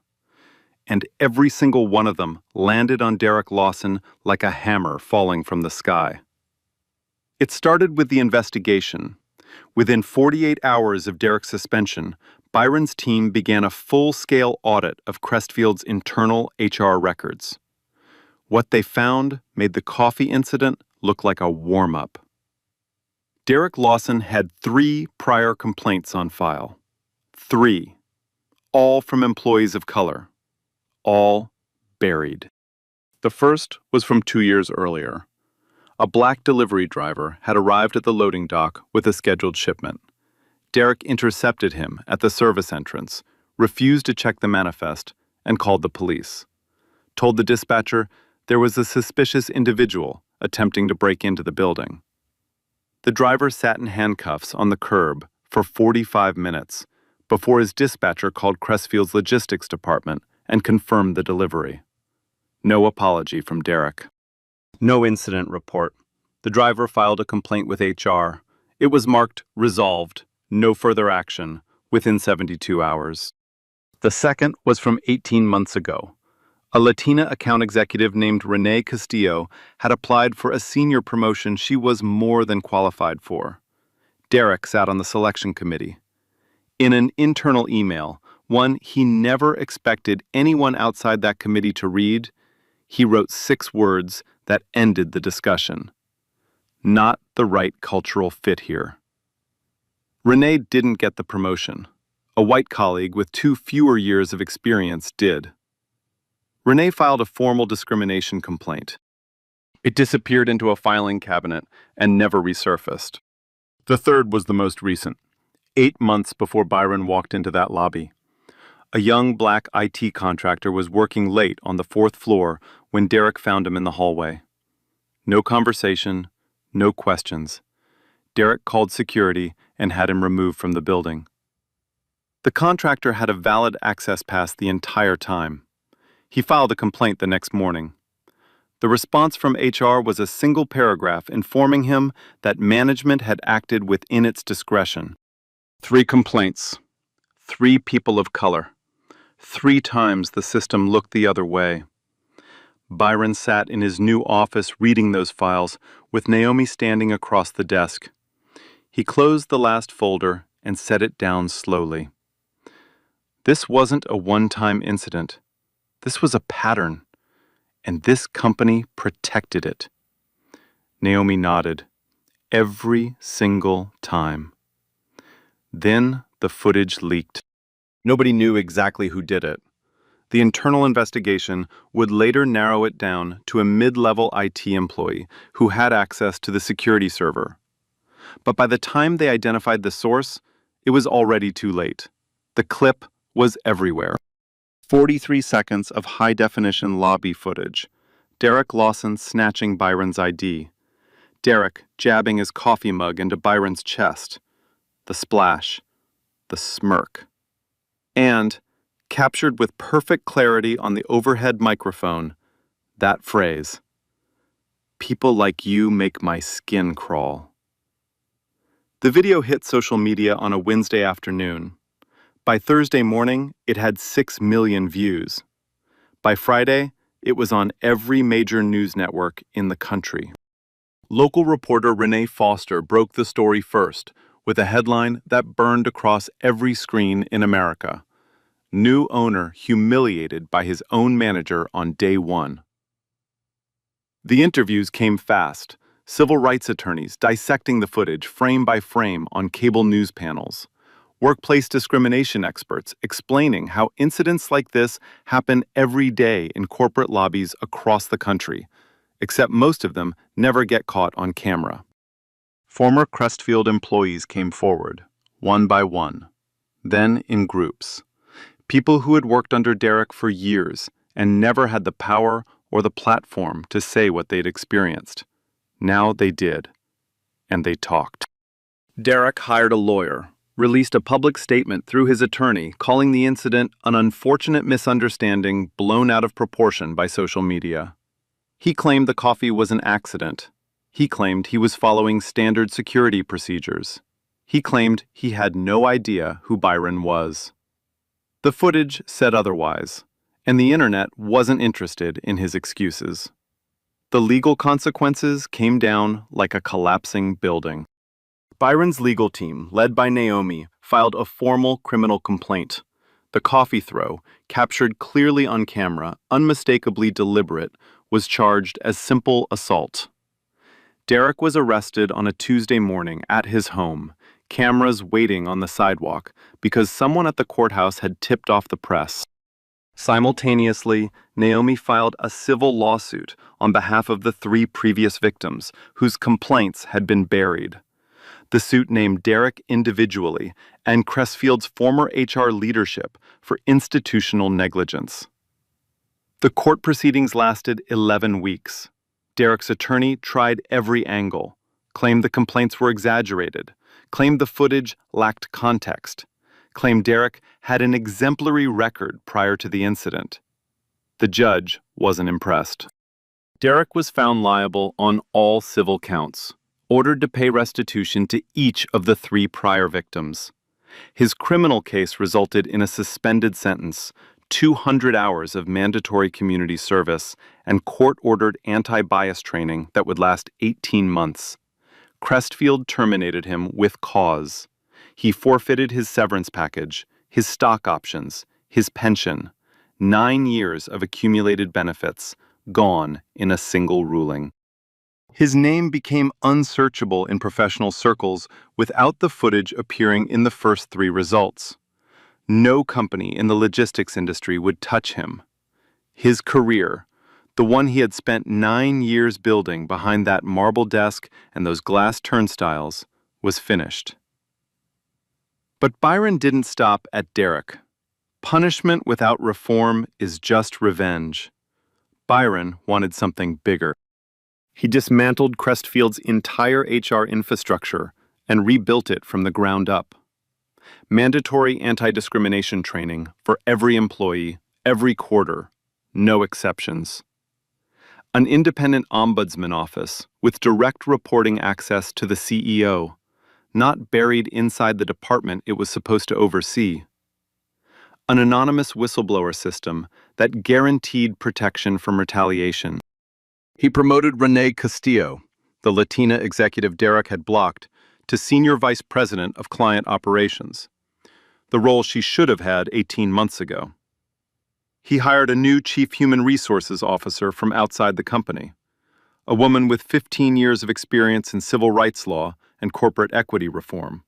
And every single one of them landed on Derek Lawson like a hammer falling from the sky. It started with the investigation. Within 48 hours of Derek's suspension, Byron's team began a full-scale audit of Crestfield's internal HR records. What they found made the coffee incident look like a warm-up. Derek Lawson had 3 prior complaints on file. 3. All from employees of color. All buried. The first was from 2 years earlier. A black delivery driver had arrived at the loading dock with a scheduled shipment. Derek intercepted him at the service entrance, refused to check the manifest, and called the police. Told the dispatcher there was a suspicious individual attempting to break into the building. The driver sat in handcuffs on the curb for 45 minutes before his dispatcher called Crestfield's logistics department and confirmed the delivery. No apology from Derek. No incident report. The driver filed a complaint with HR. It was marked resolved, no further action, within 72 hours. The second was from 18 months ago. A Latina account executive named Renee Castillo had applied for a senior promotion she was more than qualified for. Derek sat on the selection committee. In an internal email, one he never expected anyone outside that committee to read, he wrote 6 words that ended the discussion. Not the right cultural fit here. Renee didn't get the promotion. A white colleague with 2 fewer years of experience did. Renee filed a formal discrimination complaint. It disappeared into a filing cabinet and never resurfaced. The third was the most recent, 8 months before Byron walked into that lobby. A young black IT contractor was working late on the 4th floor when Derek found him in the hallway. No conversation, no questions. Derek called security and had him removed from the building. The contractor had a valid access pass the entire time. He filed a complaint the next morning. The response from HR was a single paragraph informing him that management had acted within its discretion. 3 complaints, 3 people of color. 3 times the system looked the other way. Byron sat in his new office reading those files with Naomi standing across the desk. He closed the last folder and set it down slowly. This wasn't a one-time incident. This was a pattern, and this company protected it. Naomi nodded. Every single time. Then the footage leaked. Nobody knew exactly who did it. The internal investigation would later narrow it down to a mid-level IT employee who had access to the security server. But by the time they identified the source, it was already too late. The clip was everywhere. 43 seconds of high-definition lobby footage. Derek Lawson snatching Byron's ID. Derek jabbing his coffee mug into Byron's chest. The splash. The smirk. And, captured with perfect clarity on the overhead microphone, that phrase. People like you make my skin crawl. The video hit social media on a Wednesday afternoon. By Thursday morning, it had 6 million views. By Friday, it was on every major news network in the country. Local reporter Renee Foster broke the story first, with a headline that burned across every screen in America. New owner humiliated by his own manager on day 1. The interviews came fast, civil rights attorneys dissecting the footage frame by frame on cable news panels. Workplace discrimination experts explaining how incidents like this happen every day in corporate lobbies across the country, except most of them never get caught on camera. Former Crestfield employees came forward, one by one, then in groups. People who had worked under Derek for years and never had the power or the platform to say what they'd experienced. Now they did, and they talked. Derek hired a lawyer, released a public statement through his attorney calling the incident an unfortunate misunderstanding blown out of proportion by social media. He claimed the coffee was an accident. He claimed he was following standard security procedures. He claimed he had no idea who Byron was. The footage said otherwise, and the internet wasn't interested in his excuses. The legal consequences came down like a collapsing building. Byron's legal team, led by Naomi, filed a formal criminal complaint. The coffee throw, captured clearly on camera, unmistakably deliberate, was charged as simple assault. Derek was arrested on a Tuesday morning at his home, cameras waiting on the sidewalk, because someone at the courthouse had tipped off the press. Simultaneously, Naomi filed a civil lawsuit on behalf of the 3 previous victims, whose complaints had been buried. The suit named Derek individually and Crestfield's former HR leadership for institutional negligence. The court proceedings lasted 11 weeks. Derek's attorney tried every angle, claimed the complaints were exaggerated, claimed the footage lacked context, claimed Derek had an exemplary record prior to the incident. The judge wasn't impressed. Derek was found liable on all civil counts, ordered to pay restitution to each of the 3 prior victims. His criminal case resulted in a suspended sentence, 200 hours of mandatory community service, and court-ordered anti-bias training that would last 18 months. Crestfield terminated him with cause. He forfeited his severance package, his stock options, his pension. 9 years of accumulated benefits, gone in a single ruling. His name became unsearchable in professional circles without the footage appearing in the first 3 results. No company in the logistics industry would touch him. His career, the one he had spent 9 years building behind that marble desk and those glass turnstiles, was finished. But Byron didn't stop at Derek. Punishment without reform is just revenge. Byron wanted something bigger. He dismantled Crestfield's entire HR infrastructure and rebuilt it from the ground up. Mandatory anti-discrimination training for every employee, every quarter, no exceptions. An independent ombudsman office with direct reporting access to the CEO, not buried inside the department it was supposed to oversee. An anonymous whistleblower system that guaranteed protection from retaliation. He promoted Renee Castillo, the Latina executive Derek had blocked, to Senior Vice President of Client Operations, the role she should have had 18 months ago. He hired a new Chief Human Resources Officer from outside the company, a woman with 15 years of experience in civil rights law and corporate equity reform.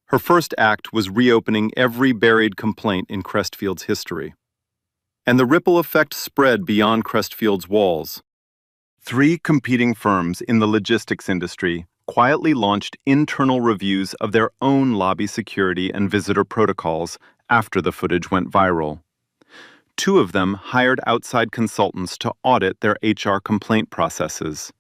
Her first act was reopening every buried complaint in Crestfield's history. And the ripple effect spread beyond Crestfield's walls. 3 competing firms in the logistics industry quietly launched internal reviews of their own lobby security and visitor protocols after the footage went viral. 2 of them hired outside consultants to audit their HR complaint processes.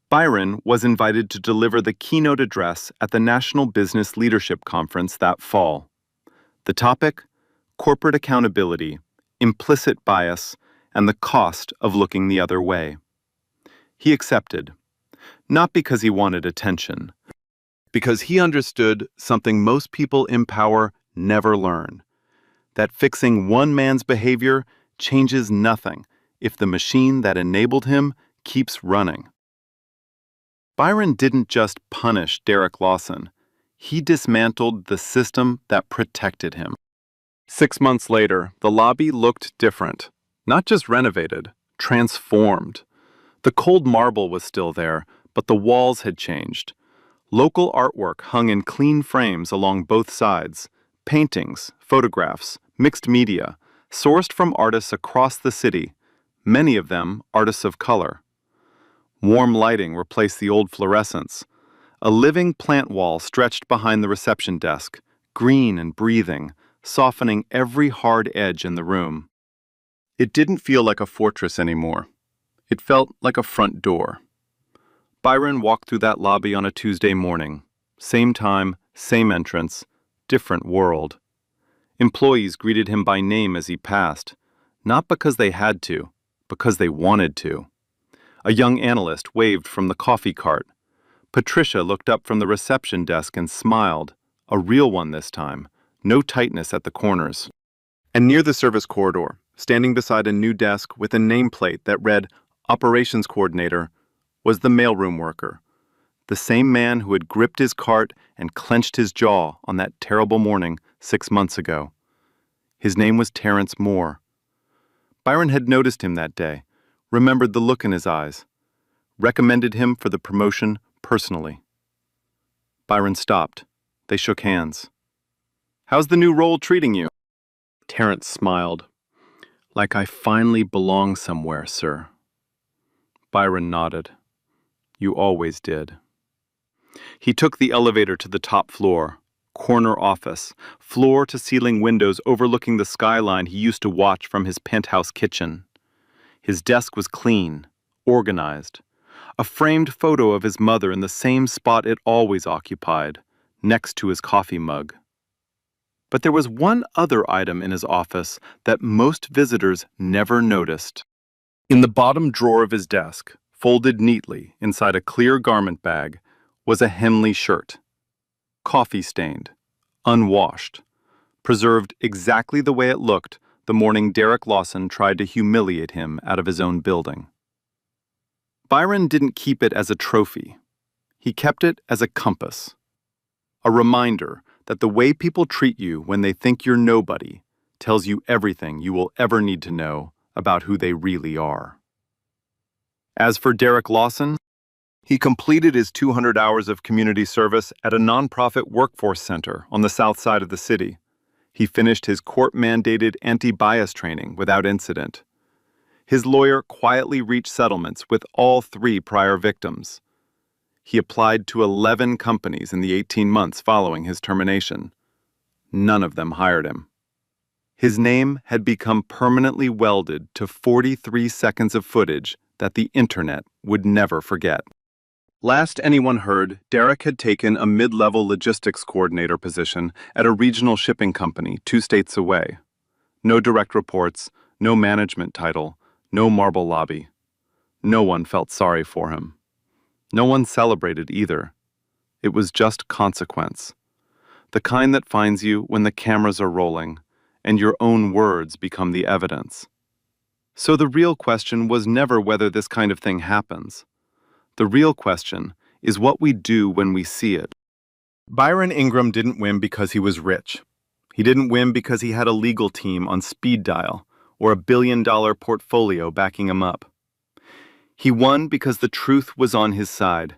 Byron was invited to deliver the keynote address at the National Business Leadership Conference that fall. The topic: corporate accountability, implicit bias, and the cost of looking the other way. He accepted, not because he wanted attention, because he understood something most people in power never learn, that fixing one man's behavior changes nothing if the machine that enabled him keeps running. Byron didn't just punish Derek Lawson. He dismantled the system that protected him. 6 months later, the lobby looked different. Not just renovated, transformed. The cold marble was still there, but the walls had changed. Local artwork hung in clean frames along both sides. Paintings, photographs, mixed media, sourced from artists across the city, many of them artists of color. Warm lighting replaced the old fluorescents. A living plant wall stretched behind the reception desk, green and breathing, softening every hard edge in the room. It didn't feel like a fortress anymore. It felt like a front door. Byron walked through that lobby on a Tuesday morning. Same time, same entrance, different world. Employees greeted him by name as he passed, not because they had to, because they wanted to. A young analyst waved from the coffee cart. Patricia looked up from the reception desk and smiled, a real one this time, no tightness at the corners. And near the service corridor, standing beside a new desk with a nameplate that read Operations Coordinator, was the mailroom worker, the same man who had gripped his cart and clenched his jaw on that terrible morning 6 months ago. His name was Terrence Moore. Byron had noticed him that day, remembered the look in his eyes, recommended him for the promotion personally. Byron stopped. They shook hands. "How's the new role treating you?" Terrence smiled. "Like I finally belong somewhere, sir." Byron nodded. "You always did." He took the elevator to the top floor, corner office, floor-to-ceiling windows overlooking the skyline he used to watch from his penthouse kitchen. His desk was clean, organized. A framed photo of his mother in the same spot it always occupied, next to his coffee mug. But there was one other item in his office that most visitors never noticed. In the bottom drawer of his desk, folded neatly inside a clear garment bag, was a Henley shirt. Coffee-stained, unwashed, preserved exactly the way it looked the morning Derek Lawson tried to humiliate him out of his own building. Byron didn't keep it as a trophy. He kept it as a compass. A reminder that the way people treat you when they think you're nobody tells you everything you will ever need to know about who they really are. As for Derek Lawson, he completed his 200 hours of community service at a nonprofit workforce center on the south side of the city. He finished his court-mandated anti-bias training without incident. His lawyer quietly reached settlements with all 3 prior victims. He applied to 11 companies in the 18 months following his termination. None of them hired him. His name had become permanently welded to 43 seconds of footage that the internet would never forget. Last anyone heard, Derek had taken a mid-level logistics coordinator position at a regional shipping company 2 states away. No direct reports, no management title, no marble lobby. No one felt sorry for him. No one celebrated either. It was just consequence. The kind that finds you when the cameras are rolling, and your own words become the evidence. So the real question was never whether this kind of thing happens. The real question is what we do when we see it. Byron Ingram didn't win because he was rich. He didn't win because he had a legal team on speed dial or a billion-dollar portfolio backing him up. He won because the truth was on his side,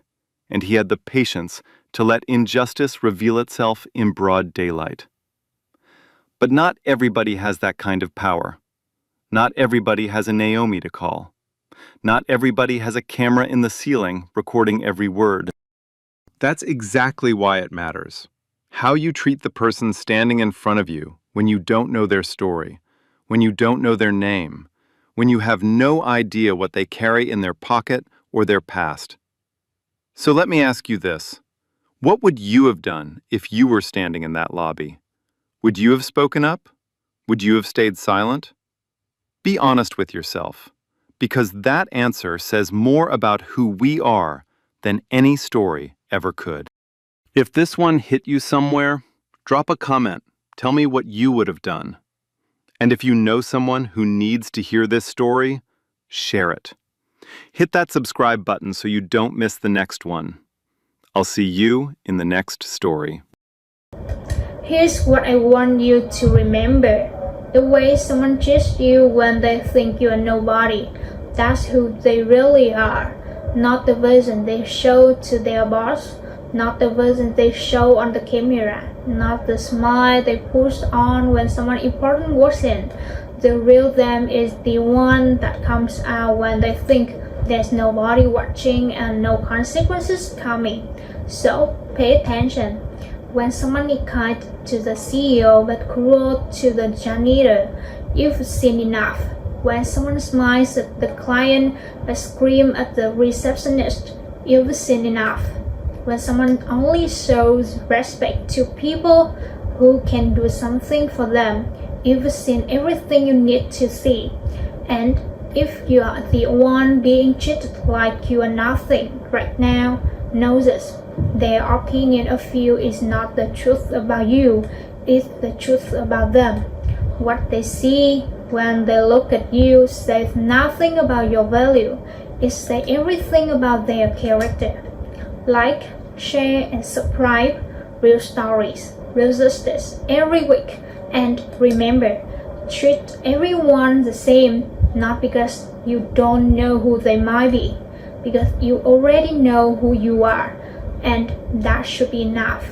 and he had the patience to let injustice reveal itself in broad daylight. But not everybody has that kind of power. Not everybody has a Naomi to call. Not everybody has a camera in the ceiling recording every word. That's exactly why it matters. How you treat the person standing in front of you when you don't know their story, when you don't know their name, when you have no idea what they carry in their pocket or their past. So let me ask you this. What would you have done if you were standing in that lobby? Would you have spoken up? Would you have stayed silent? Be honest with yourself, because that answer says more about who we are than any story ever could. If this one hit you somewhere, drop a comment. Tell me what you would have done. And if you know someone who needs to hear this story, share it. Hit that subscribe button so you don't miss the next one. I'll see you in the next story. Here's what I want you to remember. The way someone treats you when they think you're nobody, that's who they really are. Not the version they show to their boss, not the version they show on the camera, not the smile they push on when someone important walks in. The real them is the one that comes out when they think there's nobody watching and no consequences coming. So pay attention. When someone is kind to the CEO but cruel to the janitor, you've seen enough. When someone smiles at the client but screams at the receptionist, you've seen enough. When someone only shows respect to people who can do something for them, you've seen everything you need to see. And if you are the one being treated like you are nothing right now, know this. Their opinion of you is not the truth about you, it's the truth about them. What they see when they look at you says nothing about your value, it says everything about their character. Like, share, and subscribe real stories, real justice every week. And remember, treat everyone the same, not because you don't know who they might be, because you already know who you are. And that should be enough.